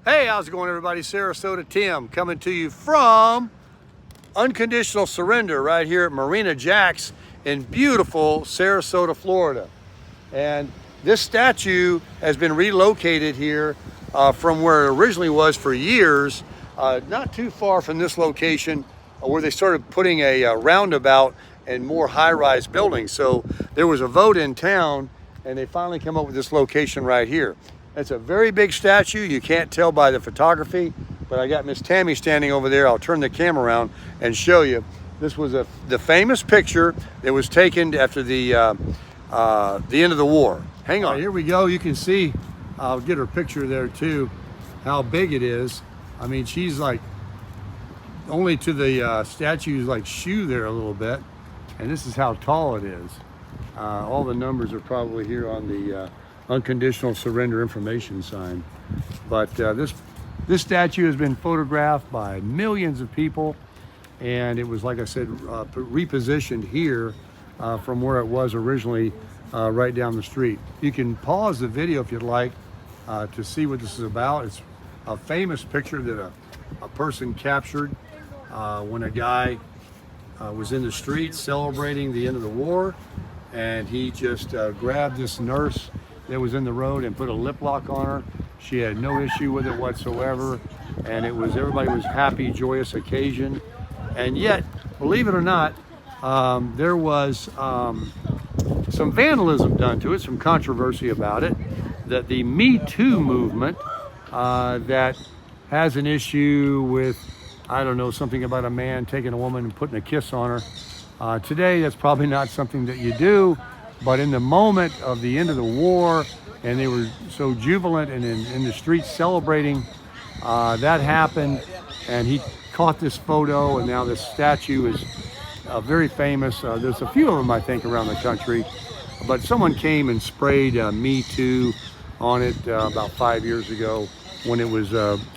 Hey, how's it going, everybody? Sarasota Tim coming to you from Unconditional Surrender right here at Marina Jack's in beautiful Sarasota, Florida. And this statue has been relocated here from where it originally was for years, not too far from this location where they started putting a roundabout and more high-rise buildings. So there was a vote in town and they finally come up with this location right here. It's a very big statue. You can't tell by the photography, but I got Miss Tammy standing over there. I'll turn the camera around and show you. This was the famous picture that was taken after the end of the war. Hang on. Here we go. You can see, I'll get her picture there too, how big it is. I mean, she's like only to the statue's like shoe there a little bit. And this is how tall it is. All the numbers are probably here on the Unconditional Surrender information sign. But this statue has been photographed by millions of people, and it was, like I said, repositioned here from where it was originally right down the street. You can pause the video if you'd like to see what this is about. It's a famous picture that a person captured when a guy was in the street celebrating the end of the war, and he just grabbed this nurse that was in the road and put a lip lock on her. She had no issue with it whatsoever, and everybody was happy, joyous occasion. And yet, believe it or not, there was some vandalism done to it, some controversy about it, that the Me Too movement that has an issue with, I don't know, something about a man taking a woman and putting a kiss on her. Today, that's probably not something that you do. But in the moment of the end of the war, and they were so jubilant and in the streets celebrating, that happened, and he caught this photo, and now this statue is very famous. There's a few of them, I think, around the country, but someone came and sprayed Me Too on it about 5 years ago when it was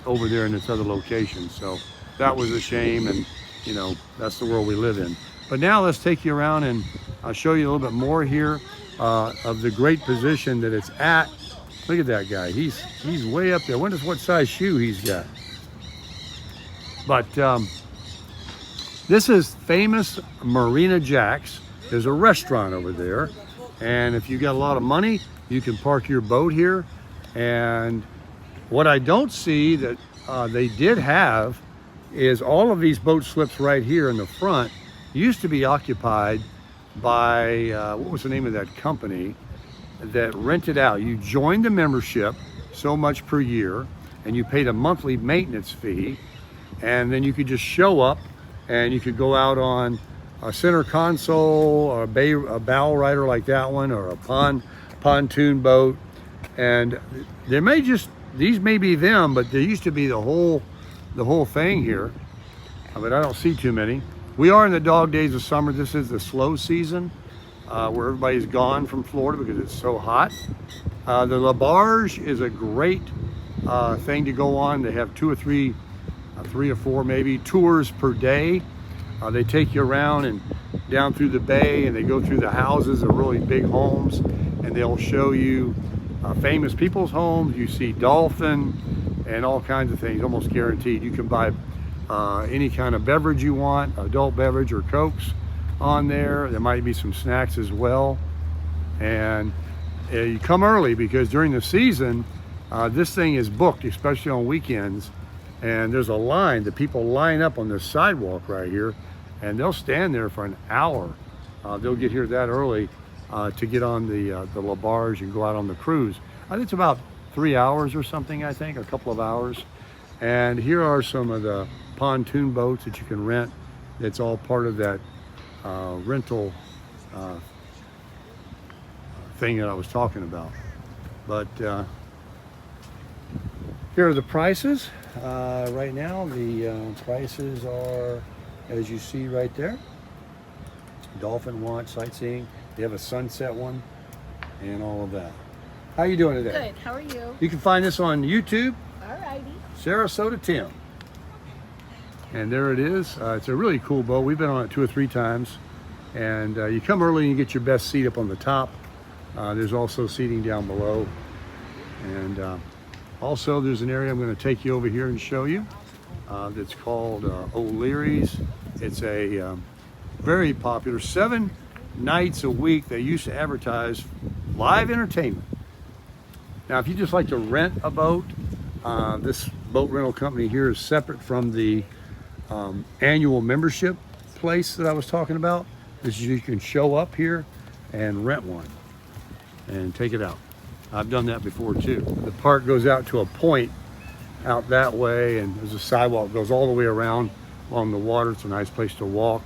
over there in this other location. So that was a shame, and you know, that's the world we live in. But now let's take you around and I'll show you a little bit more here of the great position that it's at. Look at that guy. He's way up there. I wonder what size shoe he's got. But this is famous Marina Jack's. There's a restaurant over there. And if you got a lot of money, you can park your boat here. And what I don't see that they did have is all of these boat slips right here in the front used to be occupied by, what was the name of that company that rented out? You joined the membership, so much per year, and you paid a monthly maintenance fee, and then you could just show up and you could go out on a center console or a bow rider like that one, or a pontoon boat. And these may be them, but there used to be the whole thing here, but I don't see too many. We are in the dog days of summer. This is the slow season where everybody's gone from Florida because it's so hot. The La Barge is a great thing to go on. They have 2 or 3, 3 or 4 maybe, tours per day. They take you around and down through the bay, and they go through the houses of really big homes, and they'll show you famous people's homes. You see dolphin and all kinds of things, almost guaranteed. You can buy any kind of beverage you want, adult beverage or Cokes on there. There might be some snacks as well. And you come early because during the season, this thing is booked, especially on weekends. And there's a line, the people line up on the sidewalk right here, and they'll stand there for an hour. They'll get here that early to get on the La Barge and go out on the cruise. I think it's about 3 hours or something, I think, a couple of hours. And here are some of the pontoon boats that you can rent. It's all part of that rental thing that I was talking about. But here are the prices. Right now, the prices are, as you see right there, Dolphin Watch, sightseeing. They have a sunset one and all of that. How you doing today? Good, how are you? You can find this on YouTube. Alrighty. Sarasota Tim. And there it is. It's a really cool boat. We've been on it 2 or 3 times. And you come early and you get your best seat up on the top. There's also seating down below. And Also, there's an area I'm going to take you over here and show you that's called O'Leary's. It's a very popular 7 nights a week. They used to advertise live entertainment. Now, if you just like to rent a boat, this boat rental company here is separate from the annual membership place that I was talking about. This is, you can show up here and rent one and take it out. I've done that before too. The park goes out to a point out that way, and there's a sidewalk that goes all the way around along the water. It's a nice place to walk.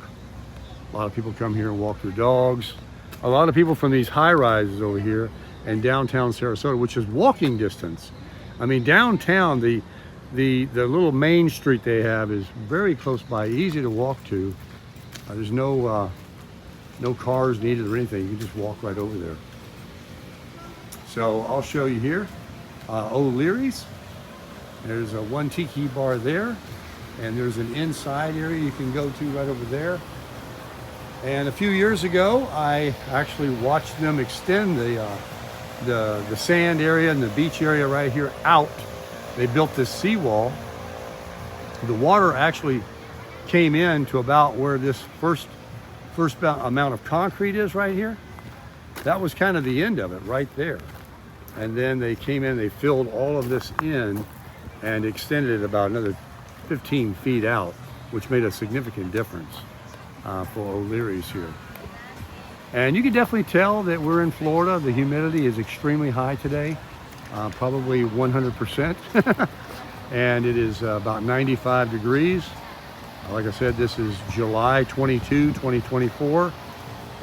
A lot of people come here and walk their dogs. A lot of people from these high rises over here and downtown Sarasota, which is walking distance. I mean, downtown, the little main street they have is very close by, easy to walk to. There's no cars needed or anything. You can just walk right over there. So I'll show you here, O'Leary's. There's a one Tiki bar there, and there's an inside area you can go to right over there. And a few years ago, I actually watched them extend the sand area and the beach area right here out. They built this seawall. The water actually came in to about where this first amount of concrete is right here. That was kind of the end of it right there. And then they came in, they filled all of this in and extended it about another 15 feet out, which made a significant difference for O'Leary's here. And you can definitely tell that we're in Florida. The humidity is extremely high today, probably 100%. And it is about 95 degrees. Like I said, this is July 22, 2024.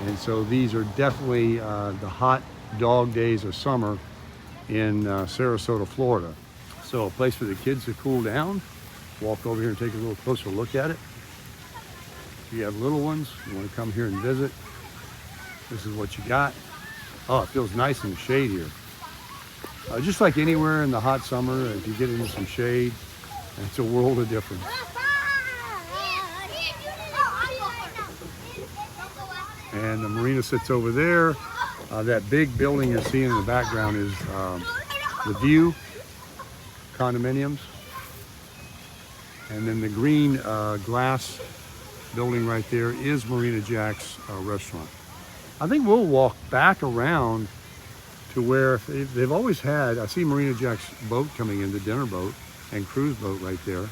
And so these are definitely the hot dog days of summer in Sarasota, Florida. So a place for the kids to cool down. Walk over here and take a little closer look at it. If you have little ones, you want to come here and visit, this is what you got. Oh, it feels nice in the shade here. Just like anywhere in the hot summer, if you get into some shade, it's a world of difference. And the marina sits over there. That big building you're seeing in the background is the View condominiums. And then the green glass building right there is Marina Jack's restaurant. I think we'll walk back around to where they've always had, I see Marina Jack's boat coming in, the dinner boat and cruise boat right there.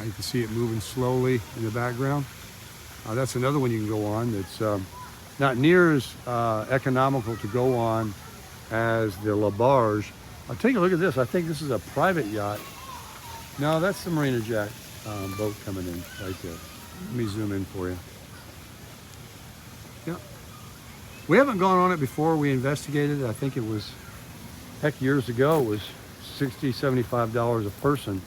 You can see it moving slowly in the background. That's another one you can go on that's not near as economical to go on as the La Barge. Take a look at this. I think this is a private yacht. No, that's the Marina Jack boat coming in right there. Let me zoom in for you. Yeah. We haven't gone on it before. We investigated it. I think it was, heck, years ago, it was $60, $75 a person.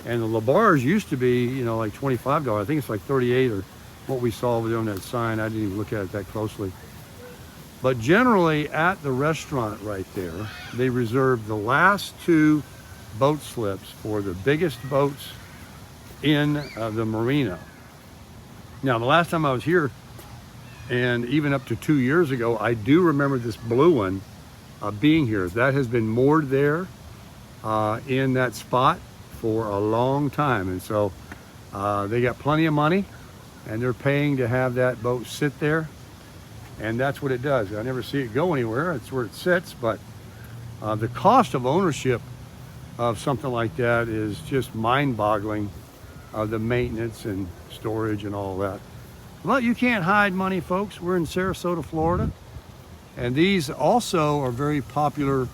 And the La Barge used to be, you know, like $25. I think it's like 38 or what we saw over there on that sign. I didn't even look at it that closely. But generally at the restaurant right there, they reserve the last 2 boat slips for the biggest boats in the marina. Now, the last time I was here, and even up to 2 years ago, I do remember this blue one being here. That has been moored there in that spot for a long time. And so they got plenty of money, and they're paying to have that boat sit there. And that's what it does. I never see it go anywhere. It's where it sits. But the cost of ownership of something like that is just mind-boggling. The maintenance and storage and all that. But you can't hide money, folks. We're in Sarasota, Florida. And these also are very popular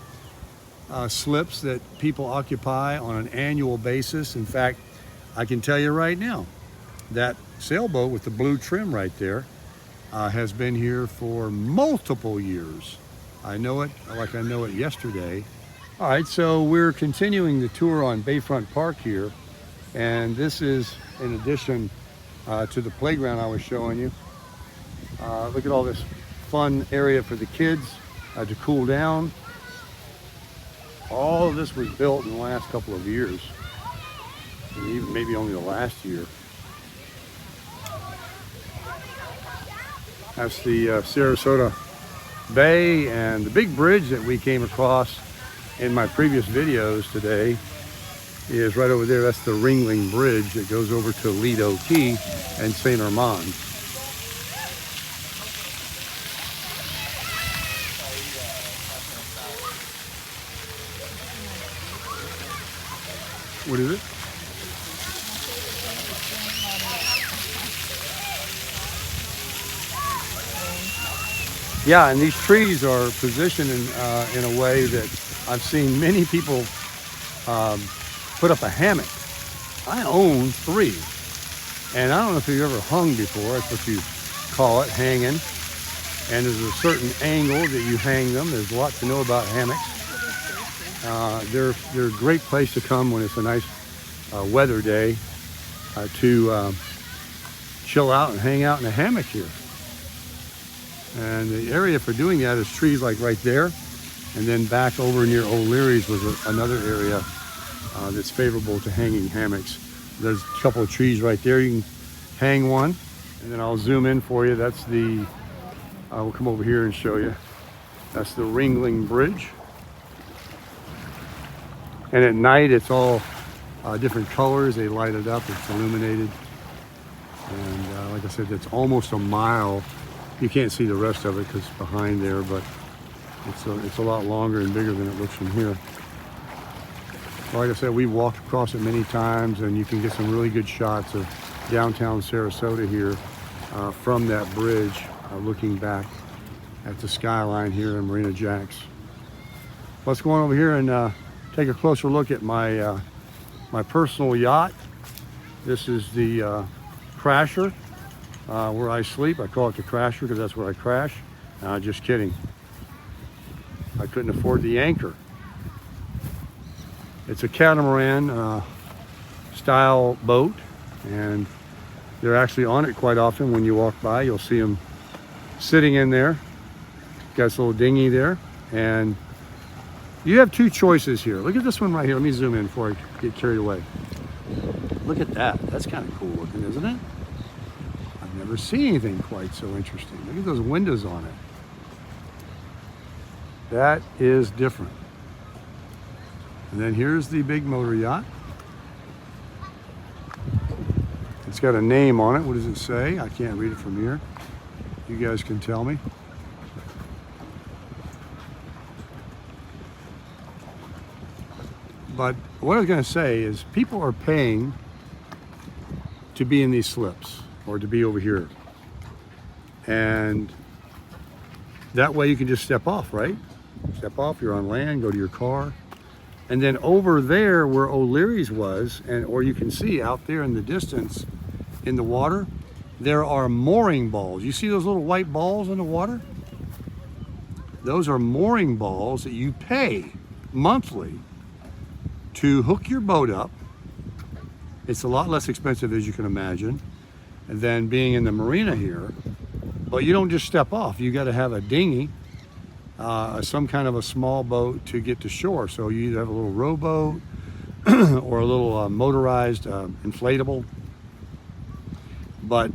slips that people occupy on an annual basis. In fact, I can tell you right now, that sailboat with the blue trim right there has been here for multiple years. I know it like I know it yesterday. All right, so we're continuing the tour on Bayfront Park here. And this is in addition to the playground I was showing you. Look at all this fun area for the kids to cool down. All of this was built in the last couple of years, and even maybe only the last year. That's the Sarasota Bay, and the big bridge that we came across in my previous videos today is right over there. That's the Ringling Bridge that goes over to Lido Key and St. Armand. What is it? Yeah, and these trees are positioned in a way that I've seen many people put up a hammock. I own 3, and I don't know if you've ever hung before. That's what you call it, hanging. And there's a certain angle that you hang them. There's a lot to know about hammocks. They're a great place to come when it's a nice weather day to chill out and hang out in a hammock here. And the area for doing that is trees like right there, and then back over near O'Leary's was another area that's favorable to hanging hammocks. There's a couple of trees right there. You can hang one, and then I'll zoom in for you. That's the, we'll come over here and show you. That's the Ringling Bridge. And at night it's all different colors. They light it up, it's illuminated. And like I said, it's almost a mile. You can't see the rest of it because it's behind there, but it's a lot longer and bigger than it looks from here. Like I said, we walked across it many times, and you can get some really good shots of downtown Sarasota here from that bridge, looking back at the skyline here in Marina Jacks. Let's go on over here and take a closer look at my my personal yacht. This is the Crasher. Where I sleep. I call it the Crasher because that's where I crash. Just kidding. I couldn't afford the anchor. It's a catamaran style boat, and they're actually on it quite often. When you walk by, you'll see them sitting in there. Got this little dinghy there, and you have 2 choices here. Look at this one right here. Let me zoom in before I get carried away. Look at that. That's kind of cool looking, isn't it? Never seen anything quite so interesting. Look at those windows on it. That is different. And then here's the big motor yacht. It's got a name on it. What does it say? I can't read it from here. You guys can tell me. But what I was going to say is people are paying to be in these slips, or to be over here. And that way you can just step off, right? Step off, you're on land, go to your car. And then over there where O'Leary's was, or you can see out there in the distance in the water, there are mooring balls. You see those little white balls in the water? Those are mooring balls that you pay monthly to hook your boat up. It's a lot less expensive, as you can imagine, than being in the marina here. But you don't just step off. You got to have a dinghy, some kind of a small boat to get to shore. So you either have a little rowboat or a little motorized inflatable. But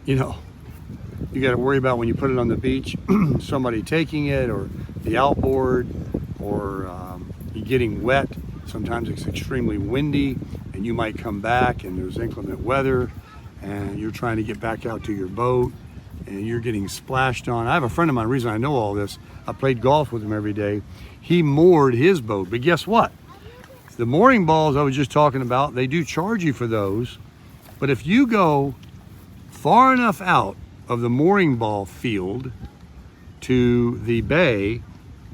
you know, you got to worry about when you put it on the beach, somebody taking it, or the outboard, or you getting wet. Sometimes it's extremely windy, and you might come back and there's inclement weather, and you're trying to get back out to your boat, and you're getting splashed on. I have a friend of mine, the reason I know all this, I played golf with him every day. He moored his boat, but guess what? The mooring balls I was just talking about, they do charge you for those, but if you go far enough out of the mooring ball field to the bay,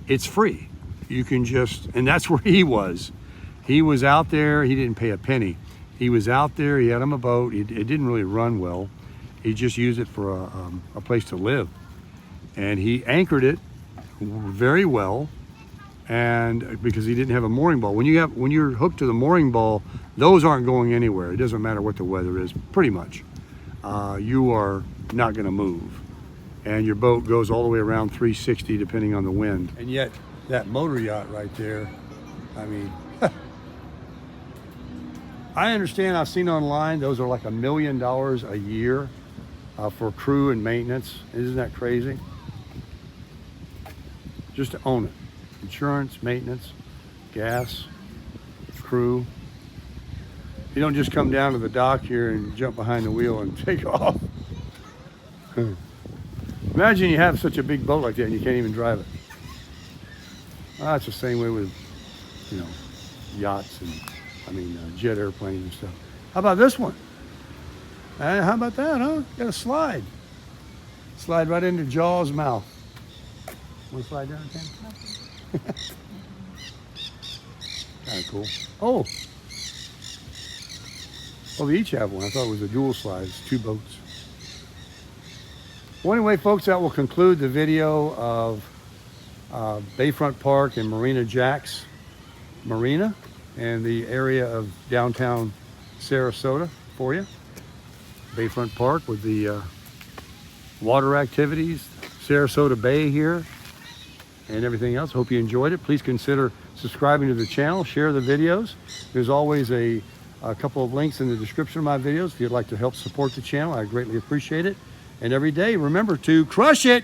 it's free. You can just, and that's where he was. He was out there, he didn't pay a penny. He was out there, he had him a boat, it didn't really run well. He just used it for a place to live. And he anchored it very well, and because he didn't have a mooring ball. When you're hooked to the mooring ball, those aren't going anywhere. It doesn't matter what the weather is, pretty much. You are not gonna move. And your boat goes all the way around 360 depending on the wind. And yet, that motor yacht right there, I mean, I understand, I've seen online, those are like $1 million a year for crew and maintenance. Isn't that crazy? Just to own it. Insurance, maintenance. gas, crew. You don't just come down to the dock here and jump behind the wheel and take off. Imagine you have such a big boat like that and you can't even drive it. Well, it's the same way with, you know, yachts and, jet airplanes and stuff. How about this one? How about that, huh? Got a slide. Slide right into Jaws' mouth. Want to slide down, Ken? Kind of cool. Oh, we each have one. I thought it was a dual slide. It's 2 boats. Well, anyway, folks, that will conclude the video of Bayfront Park and Marina Jax Marina and the area of downtown Sarasota for you. Bayfront Park with the water activities, Sarasota Bay here, and everything else. Hope you enjoyed it. Please consider subscribing to the channel, share the videos. There's always a couple of links in the description of my videos if you'd like to help support the channel. I greatly appreciate it. And every day, remember to crush it.